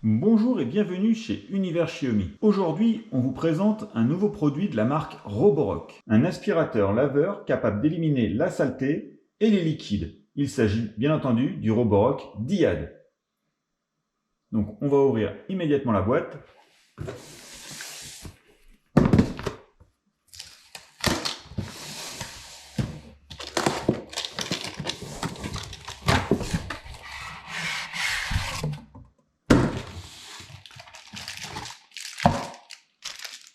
Bonjour et bienvenue chez Univers Xiaomi. Aujourd'hui, on vous présente un nouveau produit de la marque Roborock. Un aspirateur laveur capable d'éliminer la saleté et les liquides. Il s'agit bien entendu du Roborock Dyad. Donc on va ouvrir immédiatement la boîte.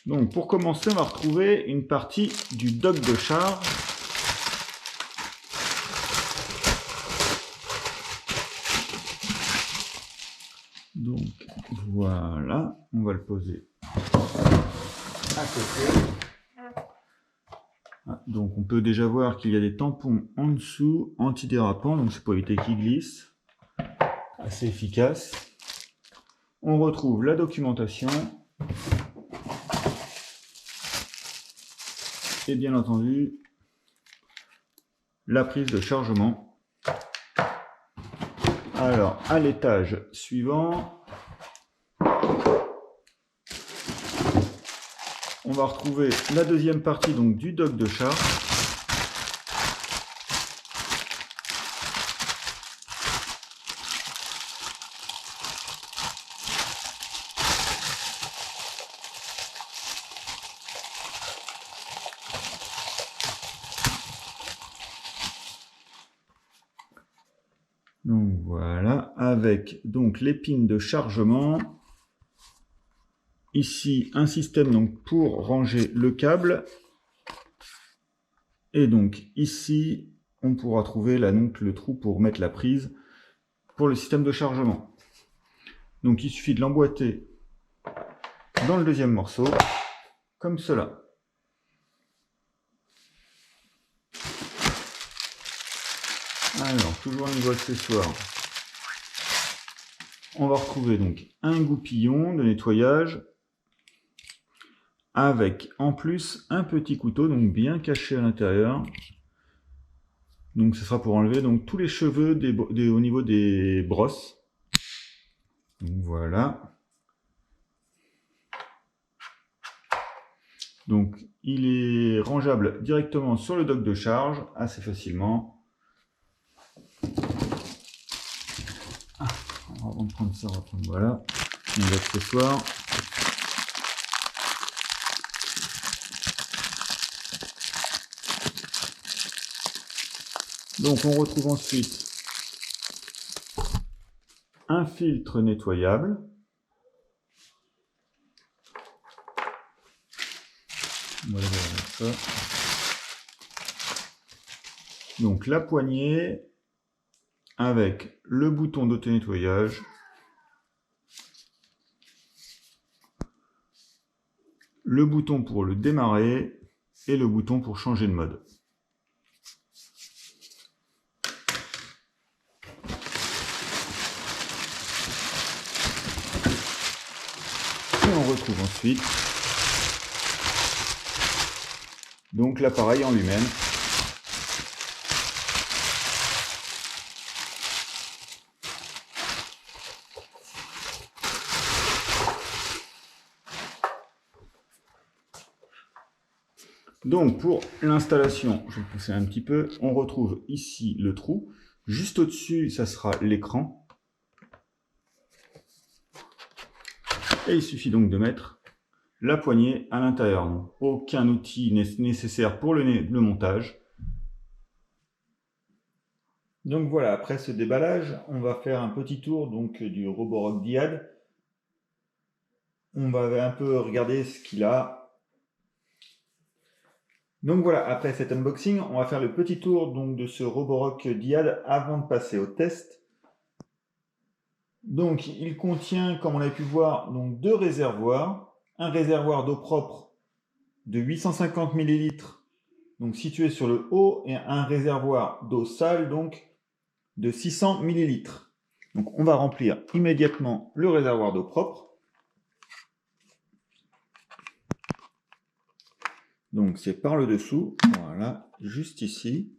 Donc pour commencer, on va retrouver une partie du dock de charge. Donc voilà, on va le poser à côté. Donc on peut déjà voir qu'il y a des tampons en dessous, antidérapants, donc c'est pour éviter qu'ils glissent. Assez efficace. On retrouve la documentation. Et bien entendu, la prise de chargement. Alors, à l'étage suivant, on va retrouver la deuxième partie donc, du dock de charge. Donc voilà, avec donc les pins de chargement. Ici, un système donc, pour ranger le câble. Et donc ici, on pourra trouver là, donc, le trou pour mettre la prise pour le système de chargement. Donc il suffit de l'emboîter dans le deuxième morceau, comme cela. Alors, toujours un niveau accessoire. On va retrouver donc un goupillon de nettoyage avec en plus un petit couteau donc bien caché à l'intérieur. Donc ce sera pour enlever donc tous les cheveux au niveau des brosses. Donc voilà. Donc il est rangeable directement sur le dock de charge assez facilement. Avant de prendre ça, on va prendre voilà nos accessoires. Donc on retrouve ensuite un filtre nettoyable. Voilà, ça. Donc la poignée avec le bouton d'auto-nettoyage. Le bouton pour le démarrer et le bouton pour changer de mode. Et on retrouve ensuite donc l'appareil en lui-même. Donc pour l'installation, je vais pousser un petit peu, on retrouve ici le trou. Juste au-dessus, ça sera l'écran. Et il suffit donc de mettre la poignée à l'intérieur. Donc aucun outil n'est nécessaire pour le montage. Donc voilà, après ce déballage, on va faire un petit tour donc, du Roborock Dyad. On va un peu regarder ce qu'il a. Donc voilà, après cet unboxing, on va faire le petit tour donc, de ce Roborock Dyad avant de passer au test. Donc il contient, comme on a pu voir, donc, deux réservoirs. Un réservoir d'eau propre de 850 ml, donc situé sur le haut, et un réservoir d'eau sale donc de 600 ml. Donc on va remplir immédiatement le réservoir d'eau propre. Donc c'est par le dessous, voilà, juste ici.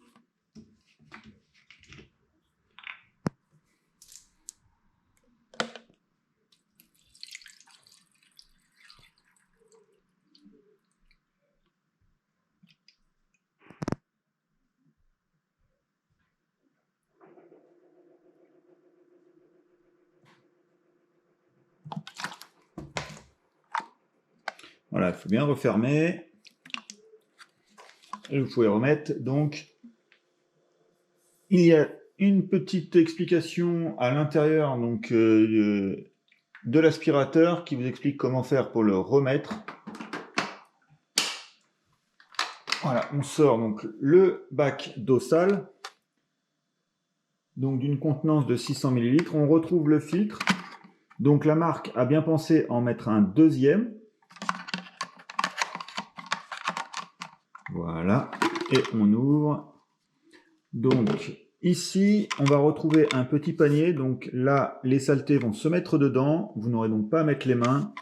Voilà, il faut bien refermer. Et vous pouvez remettre. Donc, il y a une petite explication à l'intérieur donc de l'aspirateur qui vous explique comment faire pour le remettre. Voilà, on sort donc le bac d'eau sale, donc d'une contenance de 600 ml. On retrouve le filtre. Donc la marque a bien pensé en mettre un deuxième. Voilà, et on ouvre. Donc ici, on va retrouver un petit panier. Donc là, les saletés vont se mettre dedans. Vous n'aurez donc pas à mettre les mains.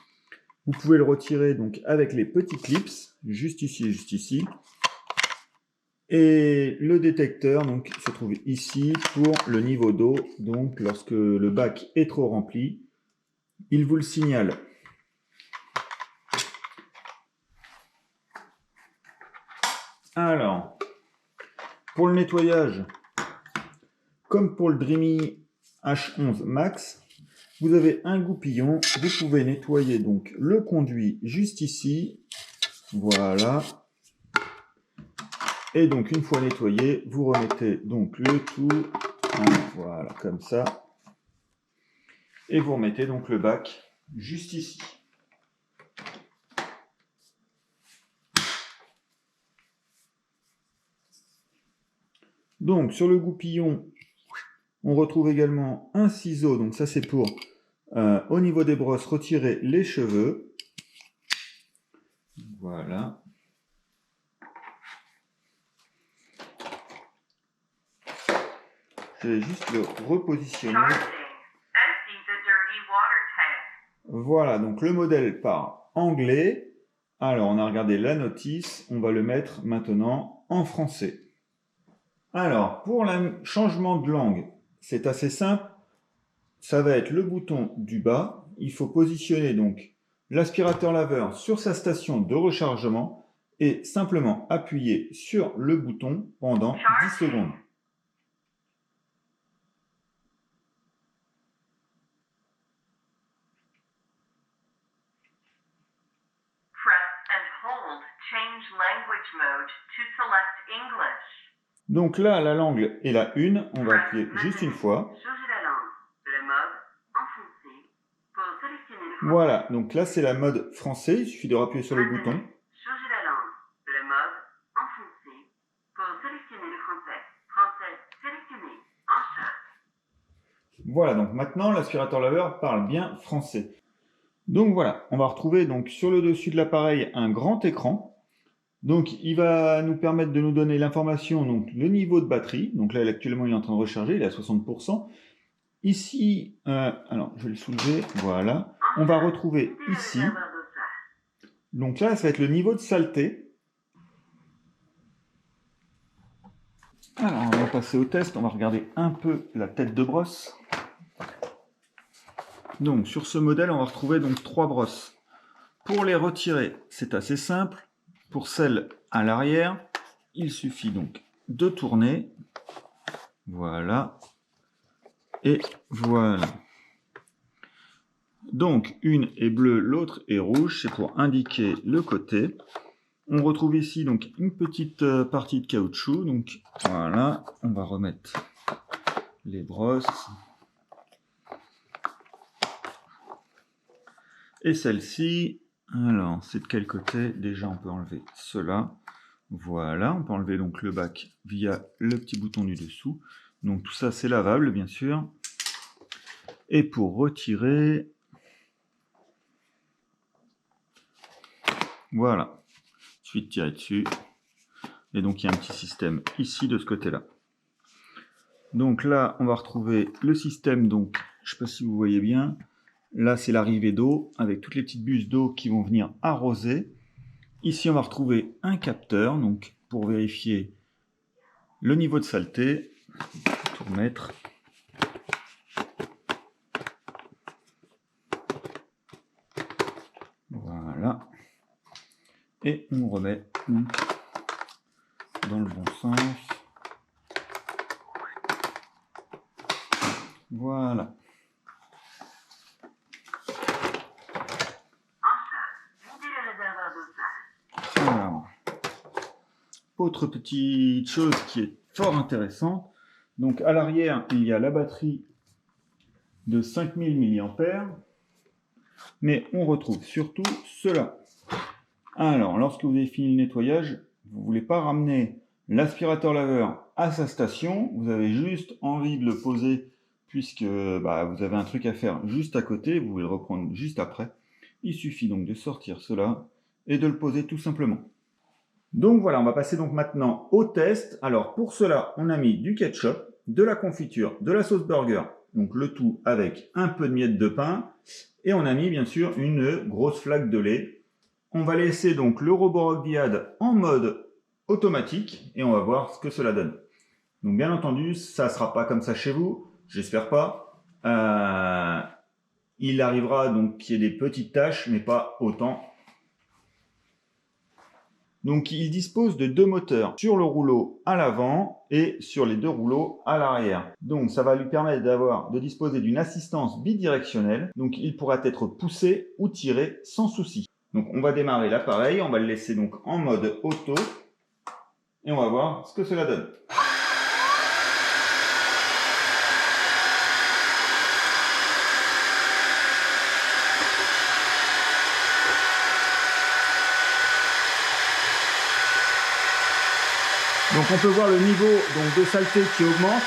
Vous pouvez le retirer donc avec les petits clips, juste ici et juste ici. Et le détecteur donc, se trouve ici pour le niveau d'eau. Donc lorsque le bac est trop rempli, il vous le signale. Alors, pour le nettoyage, comme pour le Dreamy H11 Max, vous avez un goupillon. Vous pouvez nettoyer donc le conduit juste ici. Voilà. Et donc, une fois nettoyé, vous remettez donc le tout. Voilà, comme ça. Et vous remettez donc le bac juste ici. Donc, sur le goupillon, on retrouve également un ciseau. Donc, ça, c'est pour, au niveau des brosses, retirer les cheveux. Voilà. Je vais juste le repositionner. Voilà, donc le modèle par anglais. Alors, on a regardé la notice. On va le mettre maintenant en français. Alors, pour le changement de langue, c'est assez simple. Ça va être le bouton du bas. Il faut positionner donc l'aspirateur laveur sur sa station de rechargement et simplement appuyer sur le bouton pendant 10 secondes. Donc là, la langue est la 1. On va appuyer juste une fois. Voilà, donc là c'est la mode français. Il suffit de appuyer sur le bouton. Changer la langue, le mode enfoncé. Pour sélectionner le français, français sélectionné en chat. Voilà, donc maintenant l'aspirateur laveur parle bien français. Donc voilà, on va retrouver donc sur le dessus de l'appareil un grand écran. Donc il va nous permettre de nous donner l'information, donc le niveau de batterie. Donc là actuellement il est en train de recharger, il est à 60%. Ici, alors je vais le soulever, voilà. On va retrouver ici. Donc là ça va être le niveau de saleté. Alors on va passer au test, on va regarder un peu la tête de brosse. Donc sur ce modèle on va retrouver donc 3 brosses. Pour les retirer, c'est assez simple. Pour celle à l'arrière, il suffit donc de tourner. Voilà. Et voilà. Donc une est bleue, l'autre est rouge, c'est pour indiquer le côté. On retrouve ici donc une petite partie de caoutchouc. Donc voilà, on va remettre les brosses. Et celle-ci, alors c'est de quel côté? Déjà on peut enlever cela. Voilà, on peut enlever donc le bac via le petit bouton du dessous. Donc tout ça c'est lavable bien sûr. Et pour retirer, voilà, il suffit de tirer dessus. Et donc il y a un petit système ici de ce côté-là. Donc là on va retrouver le système, donc je ne sais pas si vous voyez bien. Là c'est l'arrivée d'eau avec toutes les petites busses d'eau qui vont venir arroser. Ici on va retrouver un capteur, donc pour vérifier le niveau de saleté. Tout remettre. Voilà. Et on remet donc dans le bon sens. Voilà. autre petite chose qui est fort intéressante. Donc à l'arrière, il y a la batterie de 5000 mAh, mais on retrouve surtout cela. Alors, lorsque vous avez fini le nettoyage, vous ne voulez pas ramener l'aspirateur laveur à sa station, vous avez juste envie de le poser puisque vous avez un truc à faire juste à côté, vous voulez le reprendre juste après. Il suffit donc de sortir cela et de le poser tout simplement. Donc voilà, on va passer donc maintenant au test. Alors pour cela, on a mis du ketchup, de la confiture, de la sauce burger, donc le tout avec un peu de miettes de pain, et on a mis bien sûr une grosse flaque de lait. On va laisser donc le Roborock Diad en mode automatique et on va voir ce que cela donne. Donc bien entendu, ça ne sera pas comme ça chez vous, j'espère pas. Il arrivera donc qu'il y ait des petites taches, mais pas autant. Donc il dispose de 2 moteurs sur le rouleau à l'avant et sur les 2 rouleaux à l'arrière. Donc ça va lui permettre de disposer d'une assistance bidirectionnelle. Donc il pourra être poussé ou tiré sans souci. Donc on va démarrer l'appareil, on va le laisser donc en mode auto et on va voir ce que cela donne. Donc on peut voir le niveau donc, de saleté qui augmente.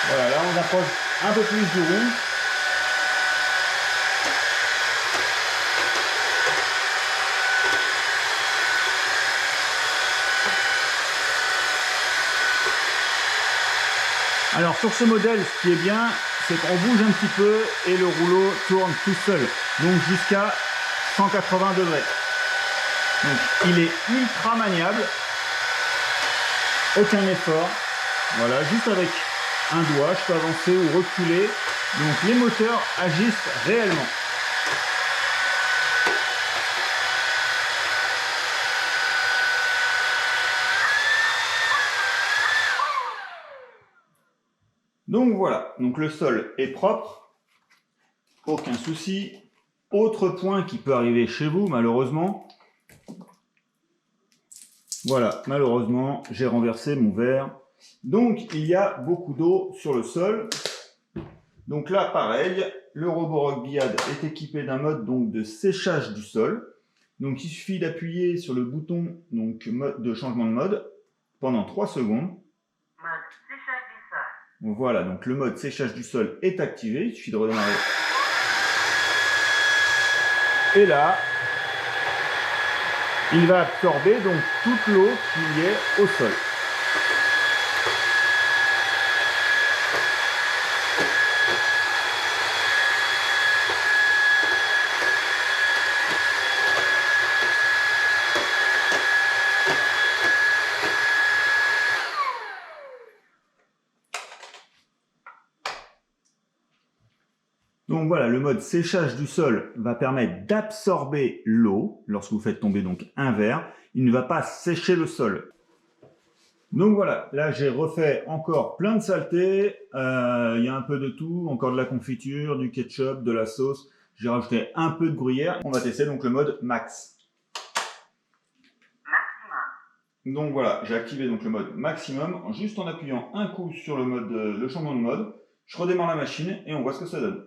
Voilà, là on approche un peu plus du rouge. Alors sur ce modèle, ce qui est bien, c'est qu'on bouge un petit peu et le rouleau tourne tout seul, donc jusqu'à 180 degrés. Donc il est ultra maniable, aucun effort. Voilà, juste avec un doigt, je peux avancer ou reculer. Donc les moteurs agissent réellement. Donc voilà, donc le sol est propre, aucun souci. Autre point qui peut arriver chez vous, malheureusement. Voilà, malheureusement, j'ai renversé mon verre. Donc, il y a beaucoup d'eau sur le sol. Donc là, pareil, le Roborock Diad est équipé d'un mode donc, de séchage du sol. Donc, il suffit d'appuyer sur le bouton donc, de changement de mode pendant 3 secondes. Mode séchage du sol. Voilà, donc le mode séchage du sol est activé. Il suffit de redémarrer. Et là, il va absorber donc toute l'eau qui est au sol. Donc voilà, le mode séchage du sol va permettre d'absorber l'eau lorsque vous faites tomber donc un verre. Il ne va pas sécher le sol. Donc voilà, là j'ai refait encore plein de saletés. Il y a un peu de tout, encore de la confiture, du ketchup, de la sauce. J'ai rajouté un peu de gruyère. On va tester donc le mode max. Maximum. Donc voilà, j'ai activé donc le mode maximum juste en appuyant un coup sur le changement de mode. Je redémarre la machine et on voit ce que ça donne.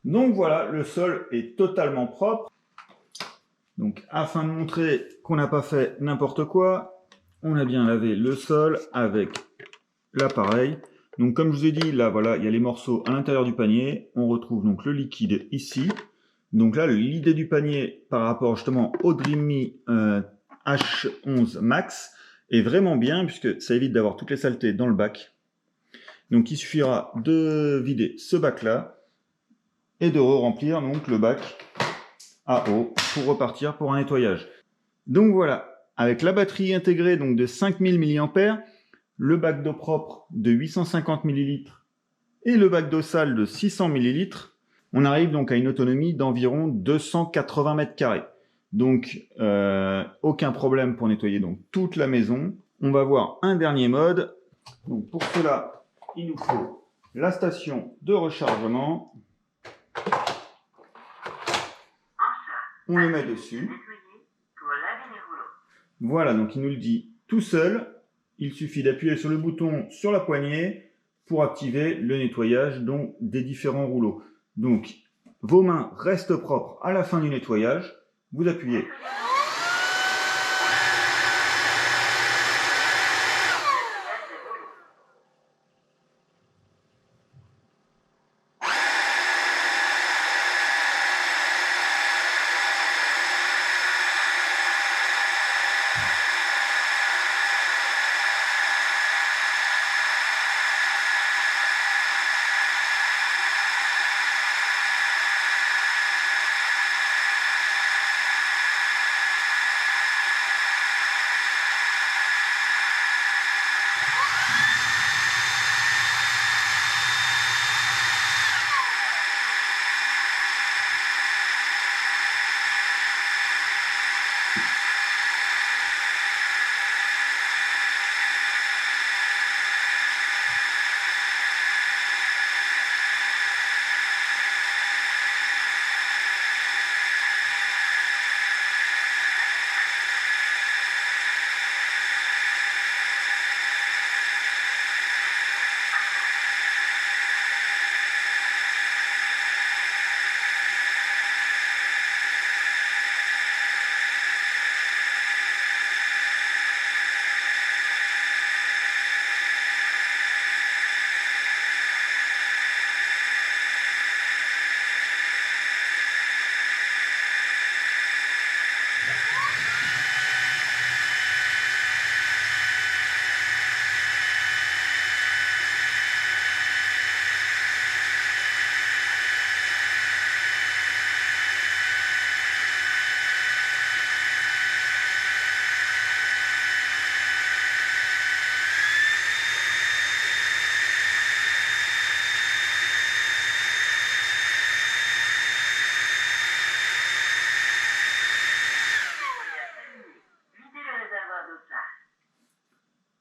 Donc voilà, le sol est totalement propre. Donc afin de montrer qu'on n'a pas fait n'importe quoi, on a bien lavé le sol avec l'appareil. Donc comme je vous ai dit, là voilà, il y a les morceaux à l'intérieur du panier. On retrouve donc le liquide ici. Donc là, l'idée du panier par rapport justement au Dreamy H11 Max est vraiment bien puisque ça évite d'avoir toutes les saletés dans le bac. Donc il suffira de vider ce bac-là et de remplir donc le bac à eau pour repartir pour un nettoyage. Donc voilà, avec la batterie intégrée donc de 5000 mAh, le bac d'eau propre de 850 ml et le bac d'eau sale de 600 ml, on arrive donc à une autonomie d'environ 280 m². Donc aucun problème pour nettoyer donc toute la maison. On va voir un dernier mode. Donc pour cela, il nous faut la station de rechargement. On le met dessus. Voilà, donc il nous le dit tout seul. Il suffit d'appuyer sur le bouton sur la poignée pour activer le nettoyage donc, des différents rouleaux. Donc, vos mains restent propres à la fin du nettoyage. Vous appuyez.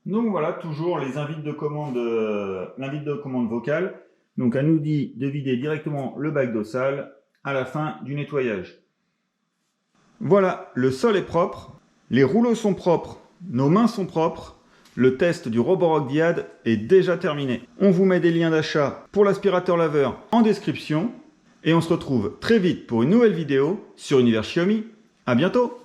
Donc voilà, toujours les invites de commande, l'invite de commande vocale. Donc elle nous dit de vider directement le bac d'eau sale à la fin du nettoyage. Voilà, le sol est propre, les rouleaux sont propres, nos mains sont propres. Le test du Roborock Diad est déjà terminé. On vous met des liens d'achat pour l'aspirateur laveur en description. Et on se retrouve très vite pour une nouvelle vidéo sur Univers Xiaomi. À bientôt!